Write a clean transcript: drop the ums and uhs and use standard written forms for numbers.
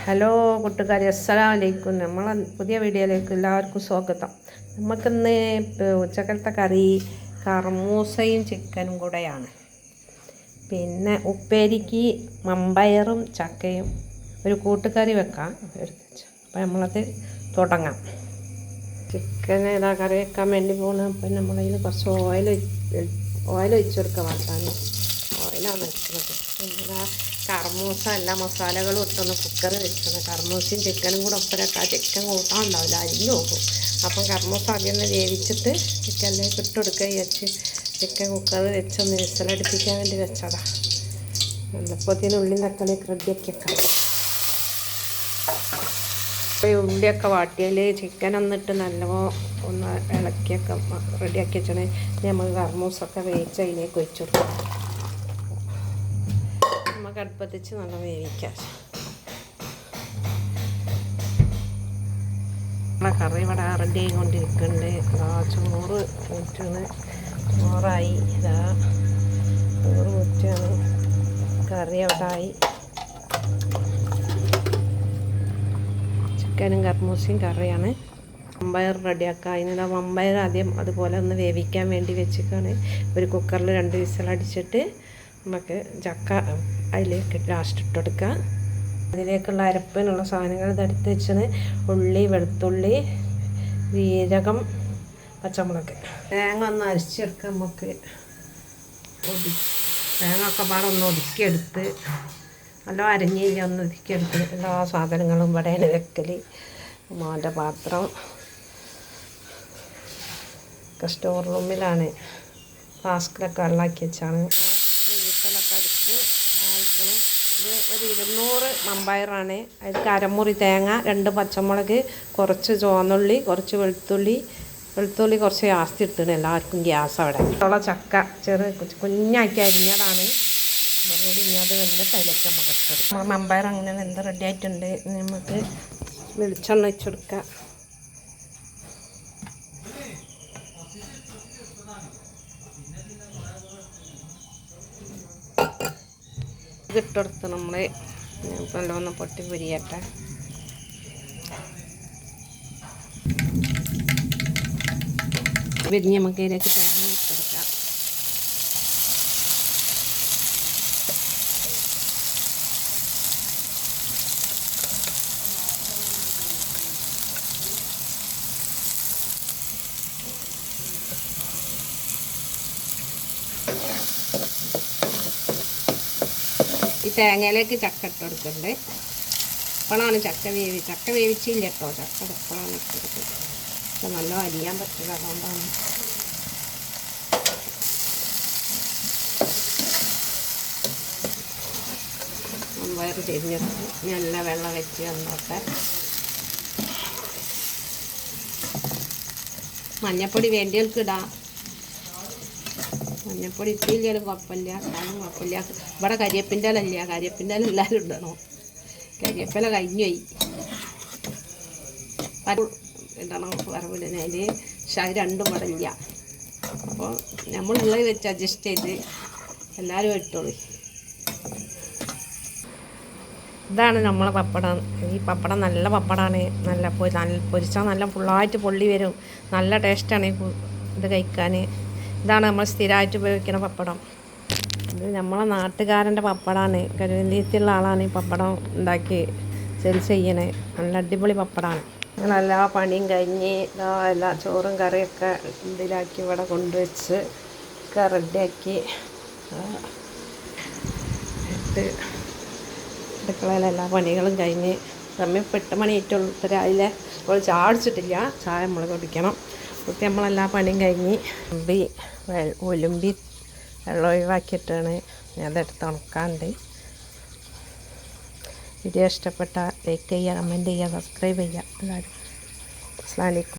Hello കൂട്ടുകാരി, അസ്സലാമു അലൈക്കും. നമ്മളെ പുതിയ വീഡിയോയിലേക്ക് എല്ലാവർക്കും സ്വാഗതം. നമുക്കിന്ന് ഉച്ചക്കലത്തെ കറി കർമൂസയും ചിക്കനും കൂടെയാണ്. പിന്നെ ഉപ്പേരിക്ക് മമ്പയറും ചക്കയും ഒരു കൂട്ടുകറി വെക്കാം. അപ്പോൾ നമ്മളത് തുടങ്ങാം. ചിക്കൻ ഇതാ കറി വെക്കാൻ വേണ്ടി പോകുന്നത്. അപ്പം നമ്മളതിൽ കുറച്ച് ഓയിൽ ഒഴിച്ചെടുക്കാം. വാട്ടാൻ ഓയിലാണ് വെക്കുന്നത്. പിന്നെ കർമൂസ എല്ലാ മസാലകളും ഇട്ടൊന്ന് കുക്കറ് വെച്ചത്. കർമൂസയും ചിക്കനും കൂടെ ഒപ്പരൊക്കെ ആ ചിക്കൻ കൂട്ടാനുണ്ടാവില്ല, അരിഞ്ഞു പോകും. അപ്പം കർമൂസ ആദ്യം ഒന്ന് വേവിച്ചിട്ട് ചിക്കനിലേക്ക് ഇട്ടെടുക്കുക വെച്ച് ചിക്കൻ കുക്കറ് വെച്ചൊന്ന് വിസിലടുപ്പിക്കാൻ വേണ്ടി വെച്ചതാണ്. എളുപ്പത്തിന് ഉള്ളിയും തക്കാളിയൊക്കെ റെഡിയാക്കി വെക്കാം. അപ്പോൾ ഈ ഉള്ളിയൊക്കെ വാട്ടിയാൽ ചിക്കൻ ഒന്നിട്ട് നല്ലോണം ഒന്ന് ഇളക്കിയൊക്കെ റെഡിയാക്കി വെച്ചാൽ നമുക്ക് കർമൂസൊക്കെ വേവിച്ച് അതിലേക്ക് ഒഴിച്ചു കൊടുക്കാം. നമുക്ക് അടുപ്പത്തിച്ച് നല്ല വേവിക്കാം. നമ്മളെ കറി ഇവിടെ റെഡി ആയിക്കൊണ്ടിരിക്കുന്നുണ്ട്. ചോറ് ഊറ്റാണ്, ചോറായി. ഇതാ ചോറ് ഊറ്റാണ്, കറി അവിടെ ആയി. ചിക്കനും കർമൂസയും കറിയാണ്. മമ്പയർ റെഡിയാക്കുക. അതിനുള്ള മമ്പയർ ആദ്യം അതുപോലെ ഒന്ന് വേവിക്കാൻ വേണ്ടി വെച്ചിട്ടാണ്. ഒരു കുക്കറിൽ 2 വിസിലടിച്ചിട്ട് നമുക്ക് ചക്ക അതിലേക്ക് ലാസ്റ്റ് ഇട്ടെടുക്കുക. അതിലേക്കുള്ള അരപ്പിനുള്ള സാധനങ്ങൾ ഇതെടുത്ത് വെച്ചത് ഉള്ളി, വെളുത്തുള്ളി, ജീരകം, പച്ചമുളക്. തേങ്ങ ഒന്ന് അരച്ചെടുക്കുക. നമുക്ക് തേങ്ങ ഒക്കെ പാടെ ഒന്ന് ഒതുക്കിയെടുത്ത് നല്ല അരഞ്ഞില്ല ഒന്ന് ഒതുക്കിയെടുത്ത് എല്ലാ സാധനങ്ങളും ഇവിടെയാണ് വെക്കൽ. മോൻ്റെ പാത്രം സ്റ്റോർ റൂമിലാണ്. ഫ്ലാസ്കിലൊക്കെ വെള്ളമാക്കി വെച്ചാണ്. വീട്ടിലൊക്കെ അടിച്ച് ആയിക്കണം. ഇത് ഒരു 200 മമ്പയറാണ്. അതിലേക്ക് അരമുറി തേങ്ങ, 2 പച്ചമുളക്, കുറച്ച് ചുവന്നുള്ളി, കുറച്ച് വെളുത്തുള്ളി കുറച്ച് ജാസ്തി എടുത്തിട്ട് എല്ലാവർക്കും ഗ്യാസ് അവിടെ. ഉള്ള ചക്ക കുഞ്ഞാക്കി അരിഞ്ഞതാണ്. അതുകൊണ്ട് ഇനി അത് വെന്തിട്ട് അതിലേക്ക് നമുക്ക് ഇട്ടെടുക്കാം. നമ്മൾ മമ്പയർ അങ്ങനെ വെന്ത് റെഡി ആയിട്ടുണ്ട്. നമുക്ക് വെളിച്ചെണ്ണ വെച്ചെടുക്കാം. ഇട്ടെടുത്ത് നമ്മൾ നല്ലോണം പൊട്ടി പൊരിയട്ടെ. വിരിഞ്ഞ് നമുക്ക് ഇതിലേക്ക് തേങ്ങ ഇട്ടെടുക്കാം. ഈ തേങ്ങയിലേക്ക് ചക്ക ഇട്ട് കൊടുക്കുന്നുണ്ട്. ഇപ്പോഴാണ് ചക്ക വേവിച്ചില്ല കേട്ടോ. ചക്ക എപ്പോഴാണ് ഇട്ടെടുക്കുന്നത്. പക്ഷെ നല്ല അരിയാൻ പറ്റില്ല, അതുകൊണ്ടാണ്. മമ്പയർ തിരിഞ്ഞെടുത്ത് നല്ല വെള്ളം വെച്ച് വന്നോട്ടെ. മഞ്ഞപ്പൊടി വേണ്ടിയവർക്ക് ഇടാം. മഞ്ഞപ്പൊടി ഇട്ടില്ലാലും കുഴപ്പമില്ല, കാലും കുഴപ്പമില്ല. ഇവിടെ കരിയേപ്പിൻ്റെ ഇല എല്ലാവരും ഇടണോ. കരിയേപ്പില കഴിഞ്ഞുപോയി ഇടണം വറവിടുന്നതിൽ. പക്ഷെ അത് രണ്ടും ഇവിടെ ഇല്ല. അപ്പോൾ നമ്മളുള്ളത് വെച്ച് അഡ്ജസ്റ്റ് ചെയ്ത് എല്ലാവരും ഇട്ടോളൂ. ഇതാണ് നമ്മളെ പപ്പടം. ഈ പപ്പടം നല്ല പപ്പടമാണ്. നല്ല പൊരിച്ചാൽ നല്ല ഫുള്ളായിട്ട് പൊള്ളി വരും. നല്ല ടേസ്റ്റാണ് ഇത് കഴിക്കാൻ. ഇതാണ് നമ്മൾ സ്ഥിരമായിട്ട് ഉപയോഗിക്കുന്ന പപ്പടം. ഇത് നമ്മളെ നാട്ടുകാരൻ്റെ പപ്പടമാണ്. കരുവന്തിയത്തുള്ള ആളാണ് ഈ പപ്പടം ഉണ്ടാക്കി സെയിൽസ് ചെയ്യണേ. നല്ല അടിപൊളി പപ്പടമാണ്. ഞങ്ങളെല്ലാ പണിയും കഴിഞ്ഞ് എല്ലാ ചോറും കറിയൊക്കെ ഇതിലാക്കി ഇവിടെ കൊണ്ടുവച്ച് ഒക്കെ റെഡിയാക്കി ഇട്ട് അടുക്കളയിലെല്ലാ പണികളും കഴിഞ്ഞ് സമയം 8 മണി ആയിട്ടുള്ളൂ. രാവിലെ ഇപ്പോൾ ചായ അടിച്ചിട്ടില്ല. ചായ നമ്മൾ കുടിക്കണം. കുട്ടി നമ്മളെല്ലാ പണിയും കഴിഞ്ഞ് ഒലുമ്പി വെള്ളം ഒഴിവാക്കിയിട്ടാണ് ഞാൻ അതെടുത്ത് ഉണക്കാണ്ട്. വീഡിയോ ഇഷ്ടപ്പെട്ടാൽ ലൈക്ക് ചെയ്യുക, കമൻറ്റ് ചെയ്യുക, സബ്സ്ക്രൈബ് ചെയ്യുക. എല്ലാവരും അസ്സലാമു അലൈക്കും.